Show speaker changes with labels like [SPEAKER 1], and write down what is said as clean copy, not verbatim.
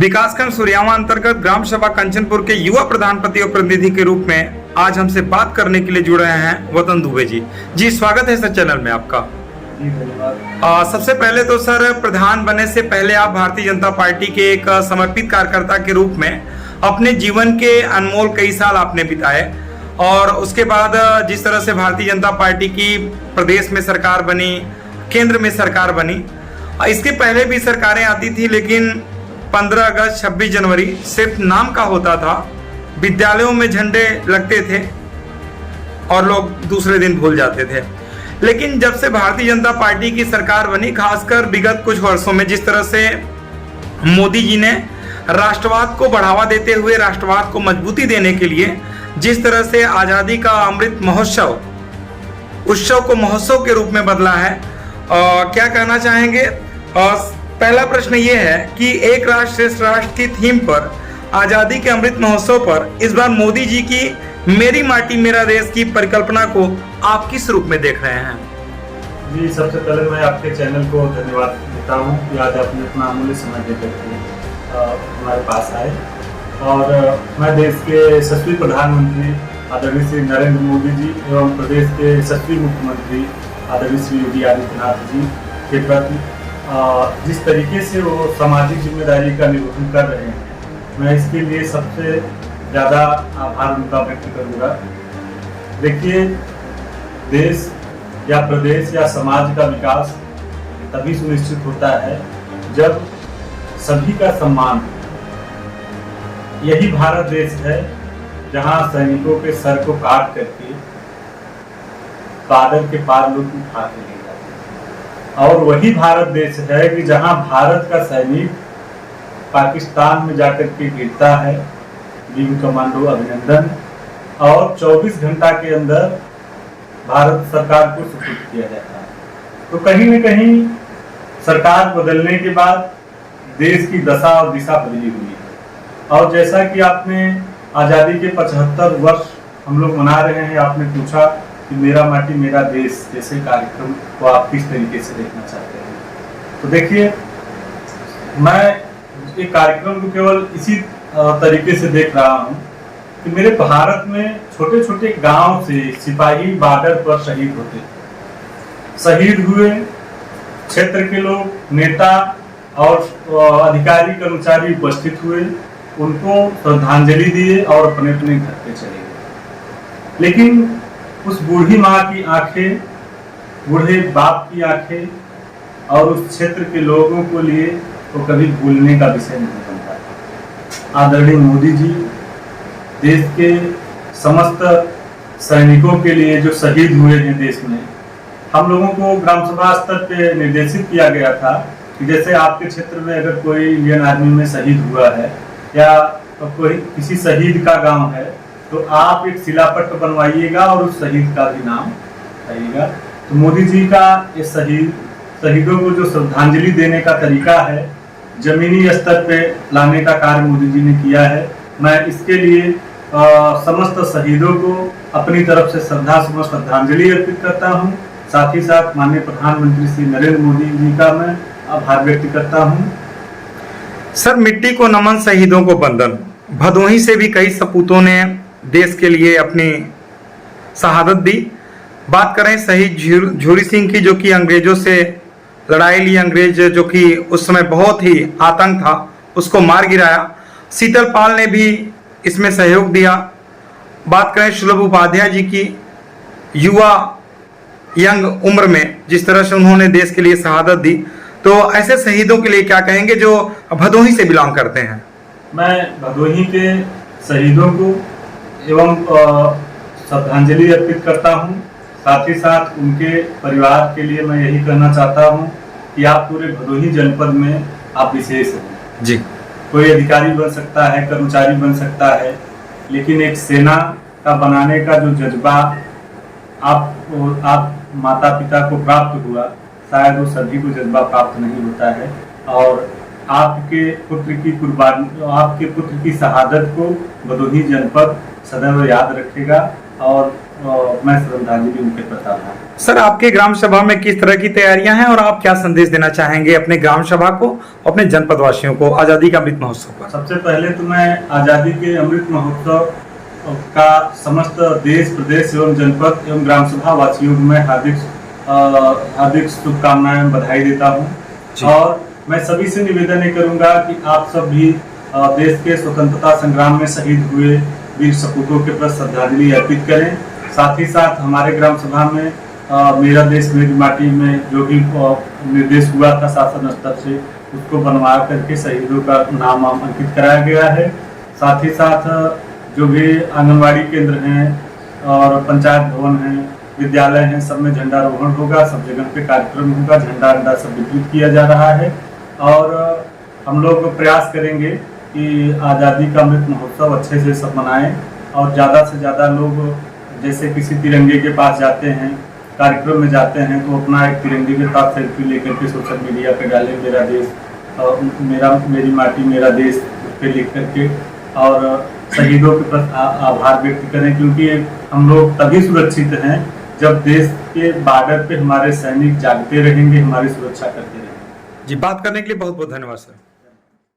[SPEAKER 1] विकासखंड सूर्यावा अंतर्गत ग्राम सभा कंचनपुर के युवा प्रधान पति और प्रतिनिधि के रूप में आज हमसे बात करने के लिए जुड़ रहे हैं वतन दुबे जी। जी स्वागत है सर चैनल में आपका। सबसे पहले तो सर, प्रधान बनने से पहले आप भारतीय जनता पार्टी के एक समर्पित कार्यकर्ता के रूप में अपने जीवन के अनमोल कई साल आपने बिताए और उसके बाद जिस तरह से भारतीय जनता पार्टी की प्रदेश में सरकार बनी, केंद्र में सरकार बनी, इसके पहले भी सरकारें आती थी लेकिन 15 अगस्त 26 जनवरी सिर्फ नाम का होता था। विद्यालयों में झंडे लगते थे और लोग दूसरे दिन भूल जाते थे। लेकिन जब से भारतीय जनता पार्टी की सरकार बनी, खासकर विगत कुछ वर्षों में जिस तरह से मोदी जी ने राष्ट्रवाद को बढ़ावा देते हुए राष्ट्रवाद को मजबूती देने के लिए जिस तरह से आजादी का अमृत महोत्सव उत्सव को महोत्सव के रूप में बदला है, क्या कहना चाहेंगे? पहला प्रश्न ये है कि एक राष्ट्र श्रेष्ठ राष्ट्र की थीम पर आजादी के अमृत महोत्सव पर इस बार मोदी जी की मेरी माटी मेरा देश की परिकल्पना को आप किस रूप में देख रहे हैं?
[SPEAKER 2] जी, सबसे पहले मैं आपके चैनल को धन्यवाद देता हूँ कि आज आपने अपना अमूल्य समय देकर के हमारे पास आए। और मैं देश के यशस्वी प्रधानमंत्री आदरणीय श्री नरेंद्र मोदी जी एवं प्रदेश के यशस्वी मुख्यमंत्री आदरणीय श्री योगी आदित्यनाथ जी के प्रति जिस तरीके से वो सामाजिक जिम्मेदारी का निर्वहन कर रहे हैं, मैं इसके लिए सबसे ज़्यादा आभार उनका व्यक्त करूँगा। देखिए, देश या प्रदेश या समाज का विकास तभी सुनिश्चित होता है जब सभी का सम्मान हो। यही भारत देश है जहाँ सैनिकों के सर को काट करके बादल के पार लोग उठा के ले जाते हैं। और वही भारत देश है कि जहाँ भारत का सैनिक पाकिस्तान में जाकर के गिरता है, विंग कमांडो अभिनंदन, और 24 घंटा के अंदर भारत सरकार को सुपुर्द किया जाता है। तो कहीं न कहीं सरकार बदलने के बाद देश की दशा और दिशा बदली हुई है। और जैसा कि आपने आज़ादी के 75 वर्ष हम लोग मना रहे हैं, आपने पूछा कि मेरा माटी मेरा देश जैसे कार्यक्रम को आप किस तरीके से देखना चाहते हैं। तो देखिए, मैं एक कार्यक्रम को केवल इसी तरीके से देख रहा हूँ कि मेरे भारत में छोटे छोटे गांव से सिपाही बॉर्डर पर शहीद होते, शहीद हुए, क्षेत्र के लोग, नेता और अधिकारी कर्मचारी उपस्थित हुए, उनको श्रद्धांजलि दिए और अपने अपने घर पे चले गए। लेकिन उस बूढ़ी माँ की आंखें, बूढ़े बाप की आंखें और उस क्षेत्र के लोगों को लिए तो कभी भूलने का विषय नहीं बनता। आदरणीय मोदी जी देश के समस्त सैनिकों के लिए जो शहीद हुए हैं देश में, हम लोगों को ग्राम सभा स्तर पे निर्देशित किया गया था कि जैसे आपके क्षेत्र में अगर कोई इंडियन आर्मी में शहीद हुआ है या कोई किसी शहीद का गांव है तो आप एक शिलापट्ट बनवाइएगा और उस शहीद का भी नाम बताइएगा। तो मोदी जी का ये शहीदों को जो श्रद्धांजलि देने का तरीका है, जमीनी स्तर पे लाने का कार्य मोदी जी ने किया है। मैं इसके लिए समस्त शहीदों को अपनी तरफ से श्रद्धांजलि अर्पित करता हूं। साथ ही साथ माननीय प्रधानमंत्री श्री नरेंद्र मोदी जी का मैं आभार व्यक्त करता हूं।
[SPEAKER 1] सर, मिट्टी को नमन शहीदों को बंधन, भदोही से भी कई सपूतों ने देश के लिए अपनी शहादत दी। बात करें शहीद झूरी सिंह की, जो कि अंग्रेजों से लड़ाई ली, अंग्रेज जो कि उस समय बहुत ही आतंक था, उसको मार गिराया। शीतल पाल ने भी इसमें सहयोग दिया। बात करें सुलभ उपाध्याय जी की, युवा यंग उम्र में जिस तरह से उन्होंने देश के लिए शहादत दी, तो ऐसे शहीदों के लिए क्या कहेंगे जो भदोही से बिलोंग करते हैं?
[SPEAKER 2] मैं भदोही के शहीदों को एवं श्रद्धांजलि अर्पित करता हूं। साथ ही साथ उनके परिवार के लिए मैं यही कहना चाहता हूं कि आप पूरे भदोही जनपद में आप विशेष हैं
[SPEAKER 1] जी।
[SPEAKER 2] कोई अधिकारी बन सकता है, कर्मचारी बन सकता है, लेकिन एक सेना का बनाने का जो जज्बा आप माता पिता को प्राप्त हुआ, शायद वो सभी को जज्बा प्राप्त नहीं होता है। और आपके पुत्र की कुर्बानी, आपके पुत्र की शहादत को भदोही जनपद सदैव याद रखेगा और मैं श्रद्धांजलि उनके प्रदान हूँ।
[SPEAKER 1] सर, आपके ग्राम सभा में किस तरह की तैयारियां हैं और आप क्या संदेश देना चाहेंगे अपने ग्राम सभा को, अपने जनपद वासियों को आजादी का अमृत महोत्सव पर?
[SPEAKER 2] सबसे पहले तो मैं आजादी के अमृत महोत्सव का समस्त देश, प्रदेश एवं जनपद एवं ग्राम सभा वासियों को मैं हार्दिक शुभकामनाएं, बधाई देता हूं। और मैं सभी से निवेदन ये करूंगा कि आप सब भी देश के स्वतंत्रता संग्राम में शहीद हुए वीर सपूतों के प्रति श्रद्धांजलि अर्पित करें। साथ ही साथ हमारे ग्राम सभा में मेरा देश मेरी माटी में जो भी निर्देश हुआ था शासन स्तर से, उसको बनवा करके शहीदों का नाम अंकित कराया गया है। साथ ही साथ जो भी आंगनवाड़ी केंद्र हैं और पंचायत भवन हैं, विद्यालय हैं, सब में झंडारोहण होगा, सब जगह पे कार्यक्रम होगा, झंडा सब वितरित किया जा रहा है। और हम लोग प्रयास करेंगे कि आज़ादी का अमृत महोत्सव अच्छे से सब मनाएं और ज़्यादा से ज़्यादा लोग जैसे किसी तिरंगे के पास जाते हैं, कार्यक्रम में जाते हैं, तो अपना एक तिरंगे के साथ सेल्फी लेकर के सोशल मीडिया पे डालें, मेरा देश मेरी माटी मेरा देश, उस पर लिख करके और शहीदों के प्रति आभार व्यक्त करें, क्योंकि हम लोग तभी सुरक्षित हैं जब देश के बॉर्डर पे हमारे सैनिक जागते रहेंगे, हमारी सुरक्षा करते रहेंगे।
[SPEAKER 1] जी, बात करने के लिए बहुत बहुत धन्यवाद सर।